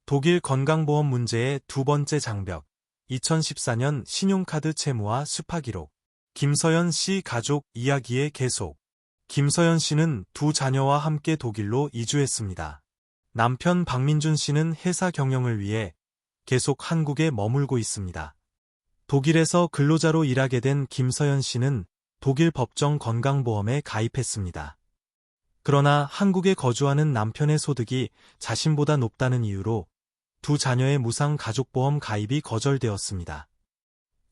독일 건강보험 문제의 두 번째 장벽. 2014년 신용카드 채무와 수파 기록. 김서연 씨 가족 이야기의 계속. 김서연 씨는 두 자녀와 함께 독일로 이주했습니다. 남편 박민준 씨는 회사 경영을 위해 계속 한국에 머물고 있습니다. 독일에서 근로자로 일하게 된 김서연 씨는 독일 법정 건강보험에 가입했습니다. 그러나 한국에 거주하는 남편의 소득이 자신보다 높다는 이유로 두 자녀의 무상 가족보험 가입이 거절되었습니다.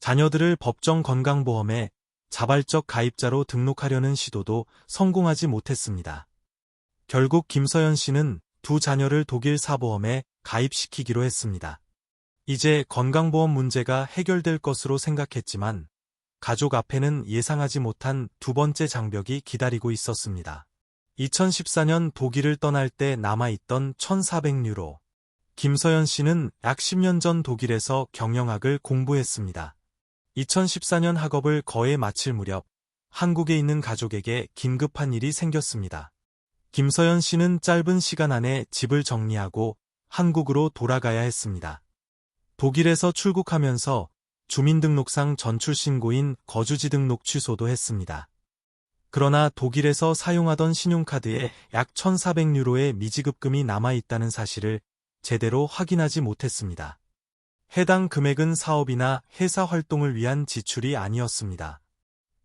자녀들을 법정 건강보험에 자발적 가입자로 등록하려는 시도도 성공하지 못했습니다. 결국 김서연 씨는 두 자녀를 독일 사보험에 가입시키기로 했습니다. 이제 건강보험 문제가 해결될 것으로 생각했지만 가족 앞에는 예상하지 못한 두 번째 장벽이 기다리고 있었습니다. 2014년 독일을 떠날 때 남아있던 1,400유로. 김서연 씨는 약 10년 전 독일에서 경영학을 공부했습니다. 2014년 학업을 거의 마칠 무렵 한국에 있는 가족에게 긴급한 일이 생겼습니다. 김서연 씨는 짧은 시간 안에 집을 정리하고 한국으로 돌아가야 했습니다. 독일에서 출국하면서 주민등록상 전출신고인 거주지 등록 취소도 했습니다. 그러나 독일에서 사용하던 신용카드에 약 1,400유로의 미지급금이 남아있다는 사실을 제대로 확인하지 못했습니다. 해당 금액은 사업이나 회사 활동을 위한 지출이 아니었습니다.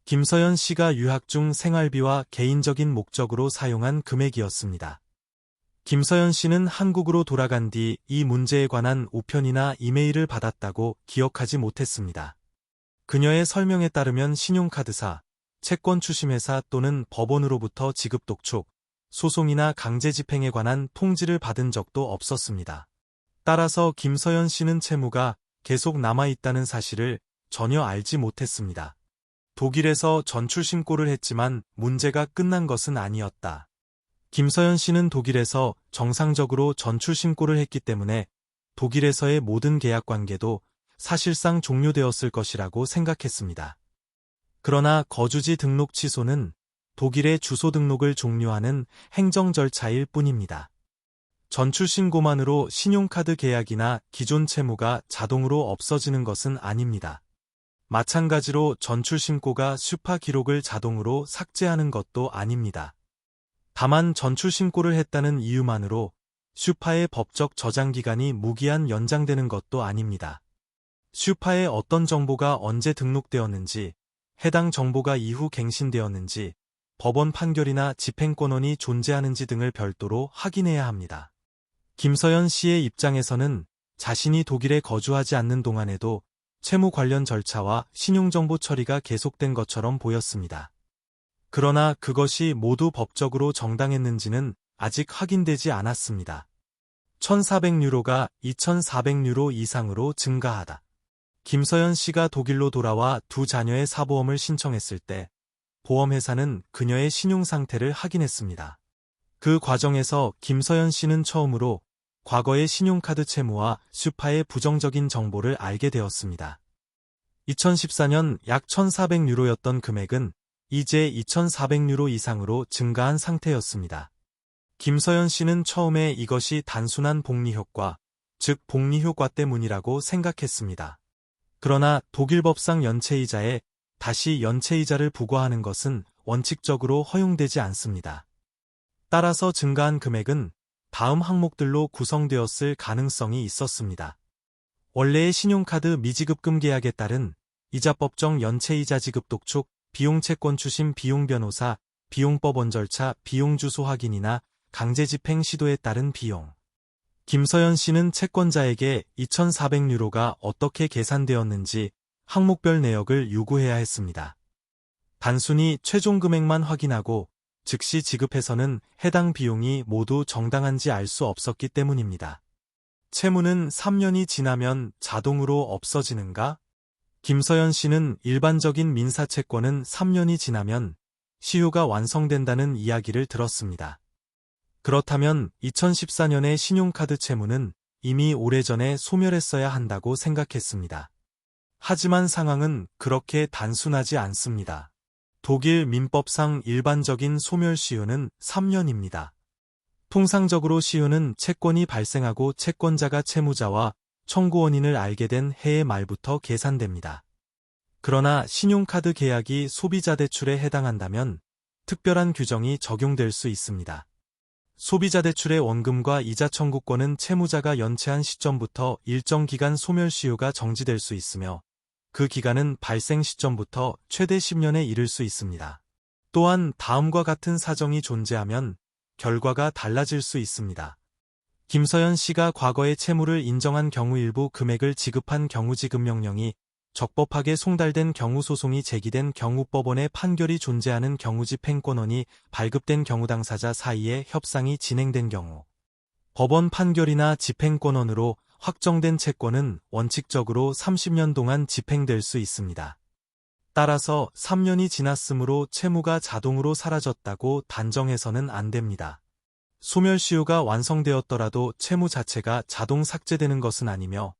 김서연 씨가 유학 중 생활비와 개인적인 목적으로 사용한 금액이었습니다. 김서연 씨는 한국으로 돌아간 뒤 이 문제에 관한 우편이나 이메일을 받았다고 기억하지 못했습니다. 그녀의 설명에 따르면 신용카드사, 채권 추심회사 또는 법원으로부터 지급 독촉, 소송이나 강제 집행에 관한 통지를 받은 적도 없었습니다. 따라서 김서연 씨는 채무가 계속 남아있다는 사실을 전혀 알지 못했습니다. 독일에서 전출신고를 했지만 문제가 끝난 것은 아니었다. 김서연 씨는 독일에서 정상적으로 전출신고를 했기 때문에 독일에서의 모든 계약 관계도 사실상 종료되었을 것이라고 생각했습니다. 그러나 거주지 등록 취소는 독일의 주소 등록을 종료하는 행정 절차일 뿐입니다. 전출신고만으로 신용카드 계약이나 기존 채무가 자동으로 없어지는 것은 아닙니다. 마찬가지로 전출신고가 수파 기록을 자동으로 삭제하는 것도 아닙니다. 다만 전출신고를 했다는 이유만으로 슈파의 법적 저장기간이 무기한 연장되는 것도 아닙니다. 슈파에 어떤 정보가 언제 등록되었는지, 해당 정보가 이후 갱신되었는지, 법원 판결이나 집행권원이 존재하는지 등을 별도로 확인해야 합니다. 김서연 씨의 입장에서는 자신이 독일에 거주하지 않는 동안에도 채무 관련 절차와 신용정보 처리가 계속된 것처럼 보였습니다. 그러나 그것이 모두 법적으로 정당했는지는 아직 확인되지 않았습니다. 1,400유로가 2,400유로 이상으로 증가하다. 김서연 씨가 독일로 돌아와 두 자녀의 사보험을 신청했을 때 보험회사는 그녀의 신용상태를 확인했습니다. 그 과정에서 김서연 씨는 처음으로 과거의 신용카드 채무와 슈파의 부정적인 정보를 알게 되었습니다. 2014년 약 1,400유로였던 금액은 이제 2,400유로 이상으로 증가한 상태였습니다. 김서연 씨는 처음에 이것이 단순한 복리효과, 즉 복리효과 때문이라고 생각했습니다. 그러나 독일 법상 연체이자에 다시 연체이자를 부과하는 것은 원칙적으로 허용되지 않습니다. 따라서 증가한 금액은 다음 항목들로 구성되었을 가능성이 있었습니다. 원래의 신용카드 미지급금 계약에 따른 이자법정 연체이자 지급 독촉, 비용 채권 추심, 비용 변호사, 비용 법원 절차, 비용 주소 확인이나 강제 집행 시도에 따른 비용. 김서연 씨는 채권자에게 2,400유로가 어떻게 계산되었는지 항목별 내역을 요구해야 했습니다. 단순히 최종 금액만 확인하고 즉시 지급해서는 해당 비용이 모두 정당한지 알 수 없었기 때문입니다. 채무는 3년이 지나면 자동으로 없어지는가? 김서연 씨는 일반적인 민사채권은 3년이 지나면 시효가 완성된다는 이야기를 들었습니다. 그렇다면 2014년의 신용카드 채무는 이미 오래전에 소멸했어야 한다고 생각했습니다. 하지만 상황은 그렇게 단순하지 않습니다. 독일 민법상 일반적인 소멸 시효는 3년입니다. 통상적으로 시효는 채권이 발생하고 채권자가 채무자와 청구 원인을 알게 된 해의 말부터 계산됩니다. 그러나 신용카드 계약이 소비자 대출에 해당한다면 특별한 규정이 적용될 수 있습니다. 소비자 대출의 원금과 이자 청구권은 채무자가 연체한 시점부터 일정 기간 소멸시효가 정지될 수 있으며 그 기간은 발생 시점부터 최대 10년에 이를 수 있습니다. 또한 다음과 같은 사정이 존재하면 결과가 달라질 수 있습니다. 김서연 씨가 과거에 채무를 인정한 경우 일부 금액을 지급한 경우 지급명령이 적법하게 송달된 경우 소송이 제기된 경우 법원의 판결이 존재하는 경우 집행권원이 발급된 경우 당사자 사이에 협상이 진행된 경우 법원 판결이나 집행권원으로 확정된 채권은 원칙적으로 30년 동안 집행될 수 있습니다. 따라서 3년이 지났으므로 채무가 자동으로 사라졌다고 단정해서는 안 됩니다. 소멸시효가 완성되었더라도 채무 자체가 자동 삭제되는 것은 아니며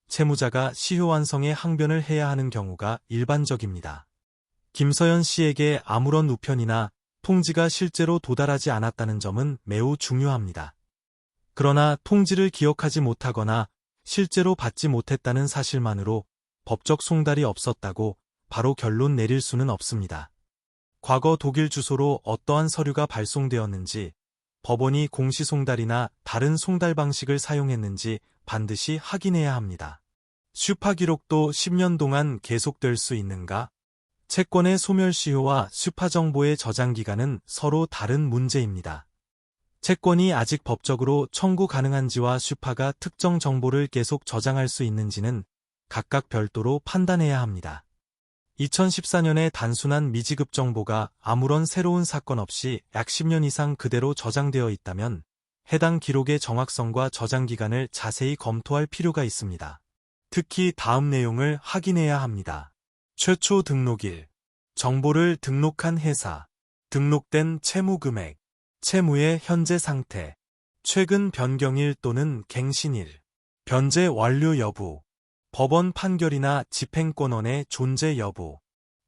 채무자가 시효 완성에 항변을 해야 하는 경우가 일반적입니다. 김서연 씨에게 아무런 우편이나 통지가 실제로 도달하지 않았다는 점은 매우 중요합니다. 그러나 통지를 기억하지 못하거나 실제로 받지 못했다는 사실만으로 법적 송달이 없었다고 바로 결론 내릴 수는 없습니다. 과거 독일 주소로 어떠한 서류가 발송되었는지, 법원이 공시송달이나 다른 송달 방식을 사용했는지 반드시 확인해야 합니다. 슈파 기록도 10년 동안 계속될 수 있는가? 채권의 소멸시효와 슈파 정보의 저장 기간은 서로 다른 문제입니다. 채권이 아직 법적으로 청구 가능한지와 슈파가 특정 정보를 계속 저장할 수 있는지는 각각 별도로 판단해야 합니다. 2014년에 단순한 미지급 정보가 아무런 새로운 사건 없이 약 10년 이상 그대로 저장되어 있다면 해당 기록의 정확성과 저장 기간을 자세히 검토할 필요가 있습니다. 특히 다음 내용을 확인해야 합니다. 최초 등록일, 정보를 등록한 회사, 등록된 채무 금액, 채무의 현재 상태, 최근 변경일 또는 갱신일, 변제 완료 여부, 법원 판결이나 집행권원의 존재 여부,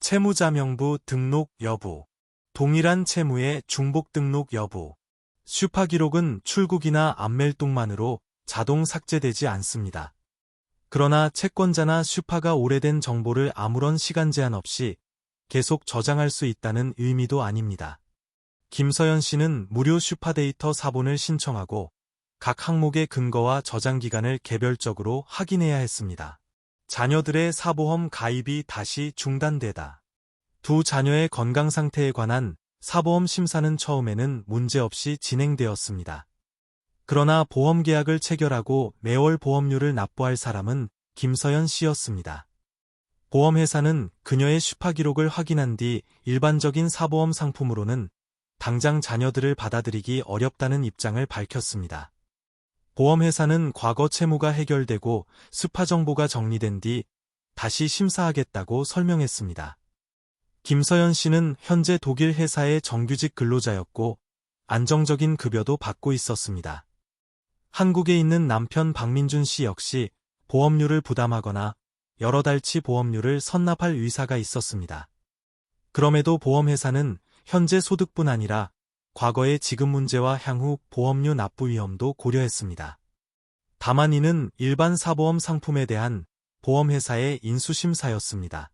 채무자 명부 등록 여부, 동일한 채무의 중복 등록 여부. 슈파 기록은 출국이나 안멜동만으로 자동 삭제되지 않습니다. 그러나 채권자나 슈파가 오래된 정보를 아무런 시간 제한 없이 계속 저장할 수 있다는 의미도 아닙니다. 김서연 씨는 무료 슈파 데이터 사본을 신청하고 각 항목의 근거와 저장 기간을 개별적으로 확인해야 했습니다. 자녀들의 사보험 가입이 다시 중단되다. 두 자녀의 건강 상태에 관한 사보험 심사는 처음에는 문제없이 진행되었습니다. 그러나 보험 계약을 체결하고 매월 보험료를 납부할 사람은 김서연 씨였습니다. 보험회사는 그녀의 슈파 기록을 확인한 뒤 일반적인 사보험 상품으로는 당장 자녀들을 받아들이기 어렵다는 입장을 밝혔습니다. 보험회사는 과거 채무가 해결되고 슈파 정보가 정리된 뒤 다시 심사하겠다고 설명했습니다. 김서연 씨는 현재 독일 회사의 정규직 근로자였고 안정적인 급여도 받고 있었습니다. 한국에 있는 남편 박민준 씨 역시 보험료를 부담하거나 여러 달치 보험료를 선납할 의사가 있었습니다. 그럼에도 보험회사는 현재 소득뿐 아니라 과거의 지급 문제와 향후 보험료 납부 위험도 고려했습니다. 다만 이는 일반 사보험 상품에 대한 보험회사의 인수심사였습니다.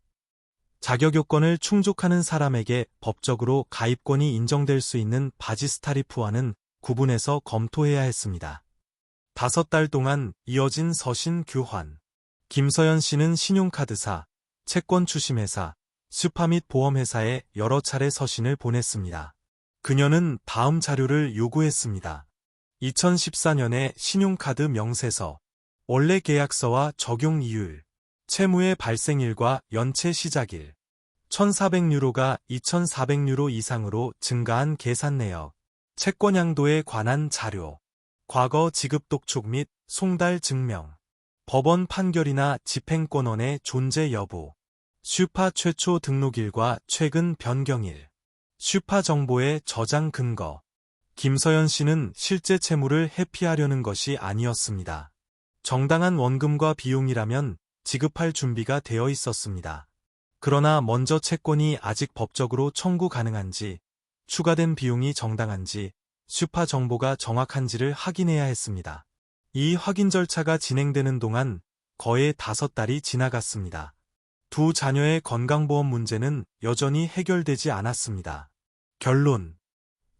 자격 요건을 충족하는 사람에게 법적으로 가입권이 인정될 수 있는 바지스 타리프와는 구분해서 검토해야 했습니다. 5달 동안 이어진 서신 교환. 김서연 씨는 신용카드사, 채권 추심회사, 슈파 및 보험회사에 여러 차례 서신을 보냈습니다. 그녀는 다음 자료를 요구했습니다. 2014년에 신용카드 명세서, 원래 계약서와 적용 이율, 채무의 발생일과 연체 시작일, 1,400유로가 2,400유로 이상으로 증가한 계산 내역, 채권 양도에 관한 자료, 과거 지급 독촉 및 송달 증명, 법원 판결이나 집행권원의 존재 여부, 슈파 최초 등록일과 최근 변경일, 슈파 정보의 저장 근거. 김서연 씨는 실제 채무를 회피하려는 것이 아니었습니다. 정당한 원금과 비용이라면 지급할 준비가 되어 있었습니다. 그러나 먼저 채권이 아직 법적으로 청구 가능한지, 추가된 비용이 정당한지, 슈파 정보가 정확한지를 확인해야 했습니다. 이 확인 절차가 진행되는 동안 거의 5달이 지나갔습니다. 두 자녀의 건강보험 문제는 여전히 해결되지 않았습니다. 결론.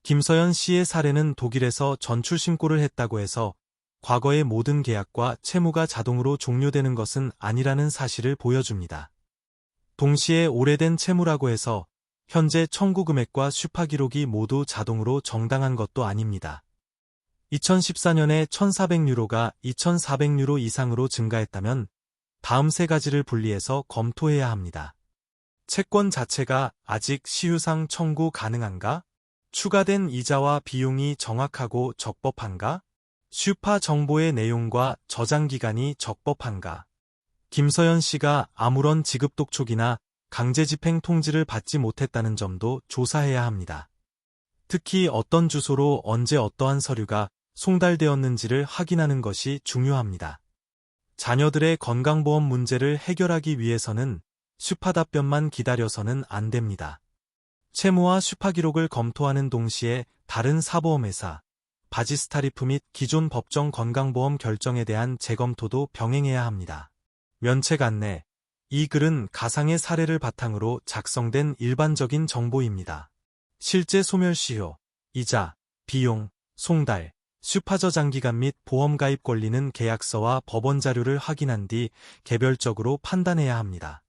김서연 씨의 사례는 독일에서 전출 신고를 했다고 해서 과거의 모든 계약과 채무가 자동으로 종료되는 것은 아니라는 사실을 보여줍니다. 동시에 오래된 채무라고 해서 현재 청구 금액과 슈파 기록이 모두 자동으로 정당한 것도 아닙니다. 2014년에 1,400유로가 2,400유로 이상으로 증가했다면 다음 세 가지를 분리해서 검토해야 합니다. 채권 자체가 아직 시효상 청구 가능한가? 추가된 이자와 비용이 정확하고 적법한가? 슈파 정보의 내용과 저장 기간이 적법한가? 김서연 씨가 아무런 지급 독촉이나 강제집행 통지를 받지 못했다는 점도 조사해야 합니다. 특히 어떤 주소로 언제 어떠한 서류가 송달되었는지를 확인하는 것이 중요합니다. 자녀들의 건강보험 문제를 해결하기 위해서는 슈파 답변만 기다려서는 안 됩니다. 채무와 슈파 기록을 검토하는 동시에 다른 사보험회사, 바지스타리프 및 기존 법정 건강보험 결정에 대한 재검토도 병행해야 합니다. 면책 안내. 이 글은 가상의 사례를 바탕으로 작성된 일반적인 정보입니다. 실제 소멸시효, 이자, 비용, 송달, 슈파 저장 기간 및 보험 가입 권리는 계약서와 법원 자료를 확인한 뒤 개별적으로 판단해야 합니다.